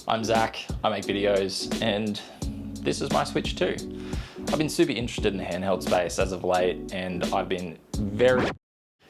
I'm Zach, I make videos, and this is my Switch 2. I've been super interested in the handheld space as of late, and I've been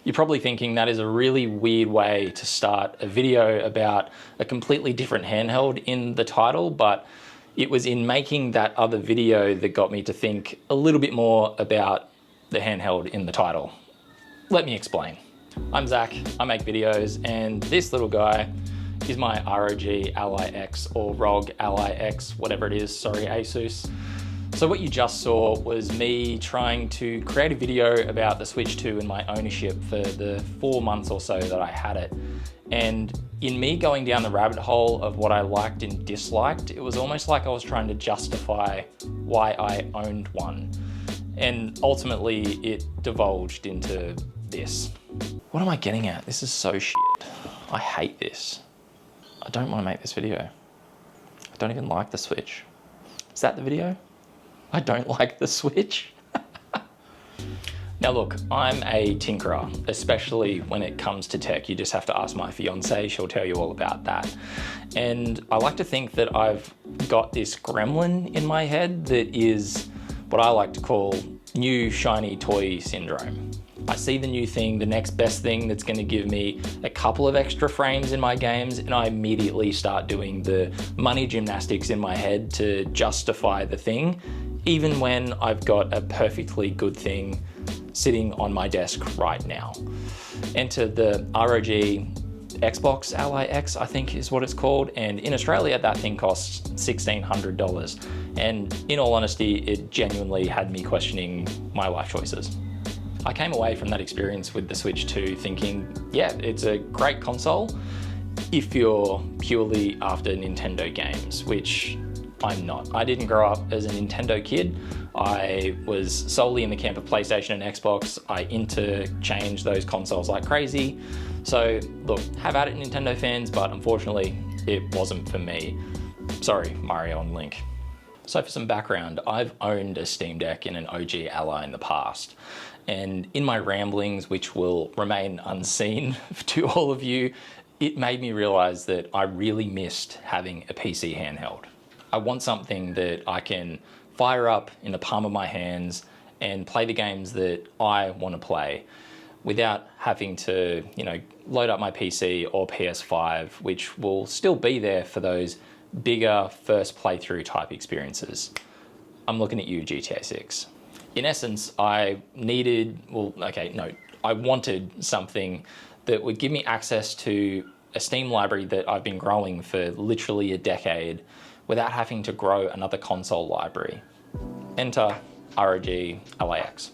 You're probably thinking that is a really weird way to start a video about a completely different handheld in the title, but it was in making that other video that got me to think a little bit more about the handheld in the title. Let me explain. I'm Zach, I make videos, and this little guy is my ROG Ally X or ROG Ally X, whatever it is, sorry Asus. So what you just saw was me trying to create a video about the Switch 2 and my ownership for the 4 months or so that I had it. And in me going down the rabbit hole of what I liked and disliked, it was almost like I was trying to justify why I owned one. And ultimately it divulged into this. What am I getting at? This is so shit. I hate this. I don't want to make this video. I don't even like the Switch. Is that the video? I don't like the Switch. Now look, I'm a tinkerer, especially when it comes to tech. You just have to ask my fiance, she'll tell you all about that. And I like to think that I've got this gremlin in my head that is what I like to call new shiny toy syndrome. I see the new thing, the next best thing that's gonna give me a couple of extra frames in my games, and I immediately start doing the money gymnastics in my head to justify the thing, even when I've got a perfectly good thing sitting on my desk right now. Enter the ROG Xbox Ally X, I think is what it's called, and in Australia that thing costs $1,600. And in all honesty, it genuinely had me questioning my life choices. I came away from that experience with the Switch 2 thinking, yeah, it's a great console if you're purely after Nintendo games, which I'm not. I didn't grow up as a Nintendo kid. I was solely in the camp of PlayStation and Xbox. I interchanged those consoles like crazy. So look, have at it, Nintendo fans, but unfortunately it wasn't for me. Sorry, Mario and Link. So for some background, I've owned a Steam Deck and an OG Ally in the past. And in my ramblings, which will remain unseen to all of you, it made me realize that I really missed having a PC handheld. I want something that I can fire up in the palm of my hands and play the games that I want to play without having to, load up my PC or PS5, which will still be there for those bigger first playthrough type experiences. I'm looking at you, GTA 6. In essence, I wanted something that would give me access to a Steam library that I've been growing for literally a decade without having to grow another console library. Enter ROG Ally X.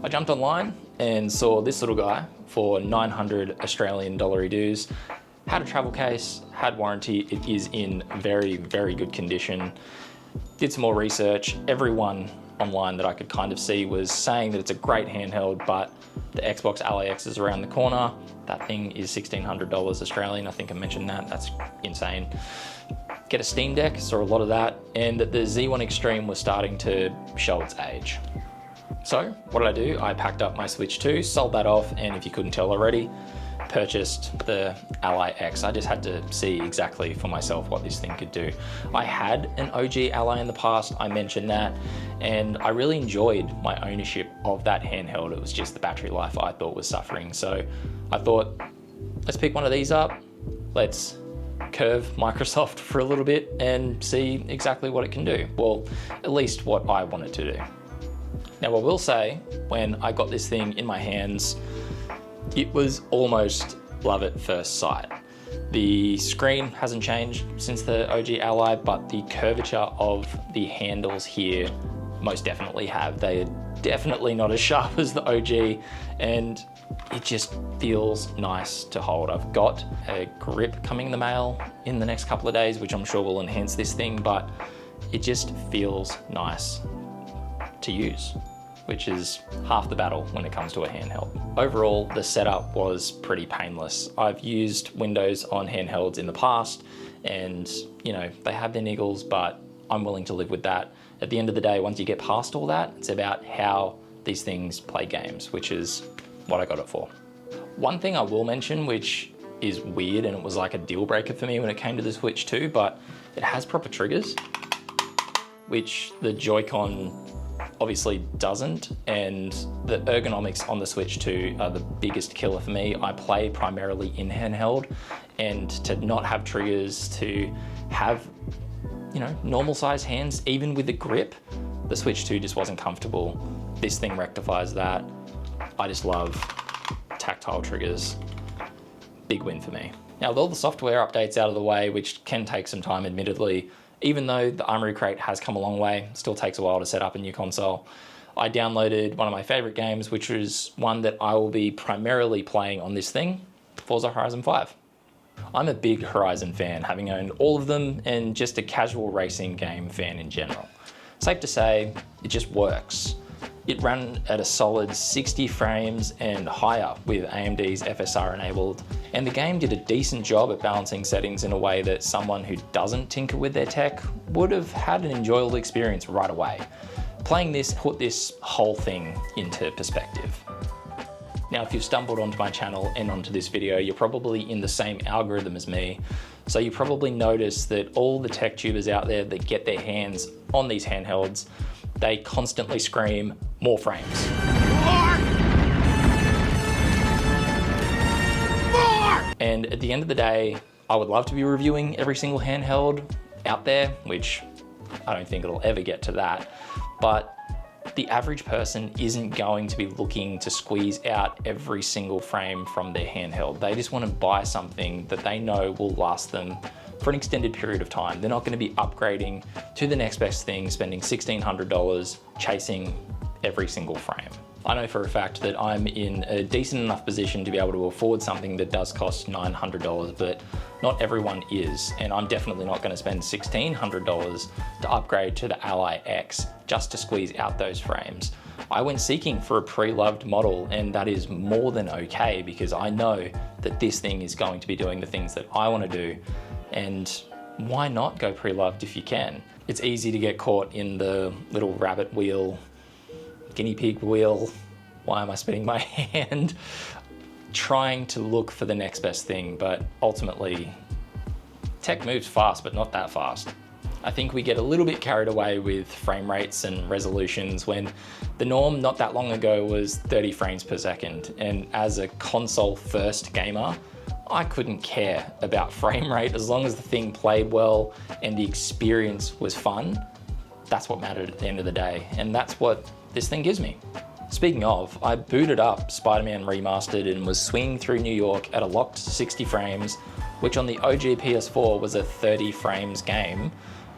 I jumped online and saw this little guy for 900 Australian dollar dues. Had a travel case, had warranty. It is in very, very good condition. Did some more research. Everyone online that I could kind of see was saying that it's a great handheld, but the Xbox Ally X is around the corner. That thing is $1,600 Australian. I think I mentioned that. That's insane. Get a Steam Deck, saw a lot of that, and the Z1 Extreme was starting to show its age. So what did I do? I packed up my Switch 2, sold that off, and if you couldn't tell already, purchased the Ally X. I just had to see exactly for myself what this thing could do. I had an OG Ally in the past, I mentioned that, and I really enjoyed my ownership of that handheld. It was just the battery life I thought was suffering. So I thought, let's pick one of these up, let's curve Microsoft for a little bit and see exactly what it can do. Well, at least what I wanted to do. Now I will say, when I got this thing in my hands, it was almost love at first sight. The screen hasn't changed since the OG Ally, but the curvature of the handles here most definitely have. They are definitely not as sharp as the OG, and it just feels nice to hold. I've got a grip coming in the mail in the next couple of days, which I'm sure will enhance this thing, but it just feels nice to use, which is half the battle when it comes to a handheld. Overall, the setup was pretty painless. I've used Windows on handhelds in the past, and they have their niggles, but I'm willing to live with that. At the end of the day, once you get past all that, it's about how these things play games, which is what I got it for. One thing I will mention, which is weird and it was like a deal breaker for me when it came to the Switch 2, but It has proper triggers, which the Joy-Con obviously doesn't, and the ergonomics on the Switch 2 are the biggest killer for me. I play primarily in handheld, and to not have triggers, to have, you know, normal size hands, even with the grip, the Switch 2 just wasn't comfortable. This thing rectifies that. I just love tactile triggers. Big win for me. Now, with all the software updates out of the way, which can take some time admittedly, even though the Armory Crate has come a long way, it still takes a while to set up a new console, I downloaded one of my favorite games, which is one that I will be primarily playing on this thing, Forza Horizon 5. I'm a big Horizon fan, having owned all of them, and just a casual racing game fan in general. Safe to say, it just works. It ran at a solid 60 frames and higher with AMD's FSR enabled, and the game did a decent job at balancing settings in a way that someone who doesn't tinker with their tech would have had an enjoyable experience right away. Playing this put this whole thing into perspective. Now, if you've stumbled onto my channel and onto this video, you're probably in the same algorithm as me, so you probably noticed that all the tech tubers out there that get their hands on these handhelds, they constantly scream, more frames. More! And at the end of the day, I would love to be reviewing every single handheld out there, which I don't think it'll ever get to that, but the average person isn't going to be looking to squeeze out every single frame from their handheld. They just want to buy something that they know will last them for an extended period of time. They're not going to be upgrading to the next best thing, spending $1,600 chasing every single frame. I know for a fact that I'm in a decent enough position to be able to afford something that does cost $900, but not everyone is, and I'm definitely not going to spend $1,600 to upgrade to the Ally X just to squeeze out those frames. I went seeking for a pre-loved model, and that is more than okay, because I know that this thing is going to be doing the things that I want to do, and why not go pre-loved if you can? It's easy to get caught in the little rabbit wheel, guinea pig wheel, why am I spinning my hand, trying to look for the next best thing, but ultimately tech moves fast, but not that fast. I think we get a little bit carried away with frame rates and resolutions when the norm not that long ago was 30 frames per second, and as a console first gamer, I couldn't care about frame rate as long as the thing played well and the experience was fun. That's what mattered at the end of the day, and that's what this thing gives me. Speaking of, I booted up Spider-Man Remastered and was swinging through New York at a locked 60 frames, which on the OG PS4 was a 30 frames game,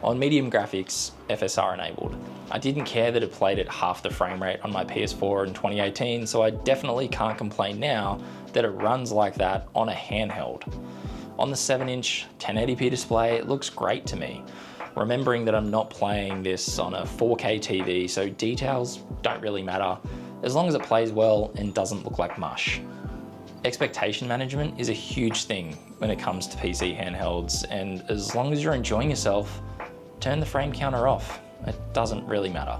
on medium graphics, FSR enabled. I didn't care that it played at half the frame rate on my PS4 in 2018, so I definitely can't complain now that it runs like that on a handheld. On the 7-inch 1080p display, it looks great to me. Remembering that I'm not playing this on a 4K TV, so details don't really matter, as long as it plays well and doesn't look like mush. Expectation management is a huge thing when it comes to PC handhelds, and as long as you're enjoying yourself, turn the frame counter off. It doesn't really matter.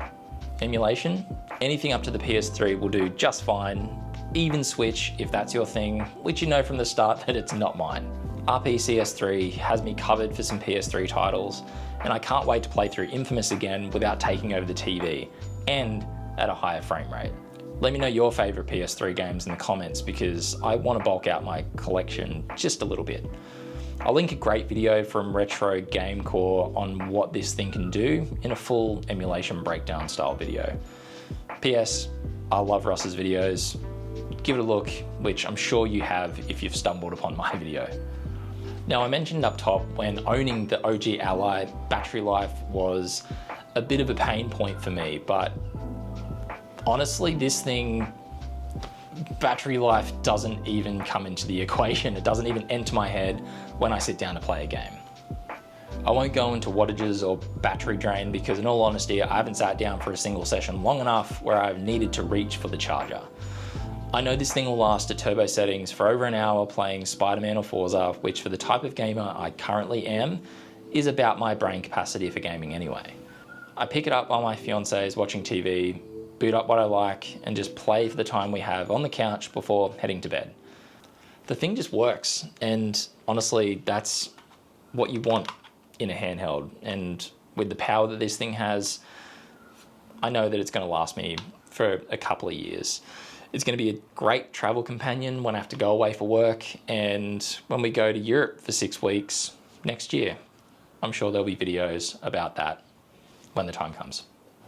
Emulation, anything up to the PS3 will do just fine, even Switch if that's your thing, which you know from the start that it's not mine. RPCS3 has me covered for some PS3 titles, and I can't wait to play through Infamous again without taking over the TV, and at a higher frame rate. Let me know your favourite PS3 games in the comments, because I want to bulk out my collection just a little bit. I'll link a great video from Retro Game Core on what this thing can do in a full emulation breakdown style video. PS, I love Russ's videos. Give it a look, which I'm sure you have if you've stumbled upon my video. Now, I mentioned up top when owning the OG Ally, battery life was a bit of a pain point for me, but honestly, this thing, battery life doesn't even come into the equation. It doesn't even enter my head when I sit down to play a game. I won't go into wattages or battery drain because in all honesty, I haven't sat down for a single session long enough where I've needed to reach for the charger. I know this thing will last at turbo settings for over an hour playing Spider-Man or Forza, which for the type of gamer I currently am, is about my brain capacity for gaming anyway. I pick it up while my fiance is watching TV, boot up what I like, and just play for the time we have on the couch before heading to bed. The thing just works, and honestly, that's what you want in a handheld. And with the power that this thing has, I know that it's going to last me for a couple of years. It's going to be a great travel companion when I have to go away for work, and when we go to Europe for 6 weeks next year. I'm sure there'll be videos about that when the time comes.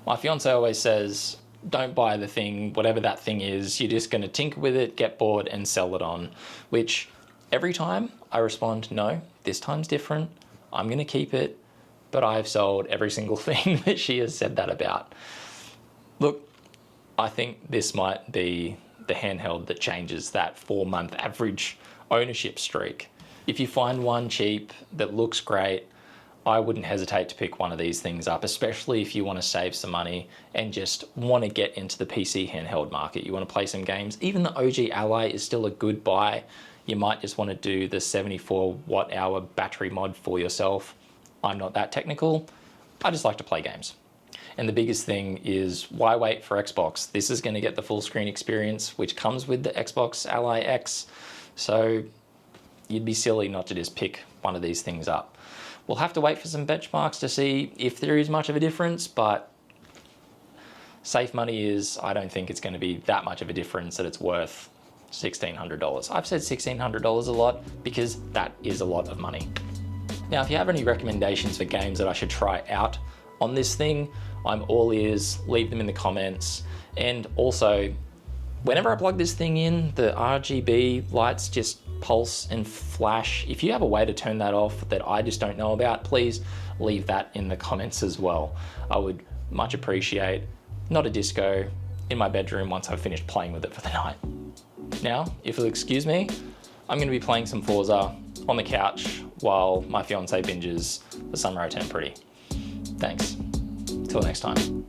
My fiance always says, don't buy the thing, whatever that thing is, you're just going to tinker with it, get bored and sell it on, which every time I respond, no, this time's different, I'm going to keep it, but I've sold every single thing that she has said that about. Look, I think this might be the handheld that changes that 4-month average ownership streak. If you find one cheap that looks great, I wouldn't hesitate to pick one of these things up, especially if you want to save some money and just want to get into the PC handheld market. You want to play some games. Even the OG Ally is still a good buy. You might just want to do the 74 watt hour battery mod for yourself. I'm not that technical. I just like to play games. And the biggest thing is, why wait for Xbox? This is going to get the full screen experience, which comes with the Xbox Ally X. So you'd be silly not to just pick one of these things up. We'll have to wait for some benchmarks to see if there is much of a difference, but safe money is, I don't think it's going to be that much of a difference that it's worth $1,600. I've said $1,600 a lot because that is a lot of money. Now, if you have any recommendations for games that I should try out on this thing, I'm all ears, leave them in the comments. And also, whenever I plug this thing in, the RGB lights just pulse and flash. If you have a way to turn that off that I just don't know about, please leave that in the comments as well. I would much appreciate, not a disco, in my bedroom once I've finished playing with it for the night. Now, if you'll excuse me, I'm going to be playing some Forza on the couch while my fiance binges The Summer I Turned Pretty. Thanks. Till next time.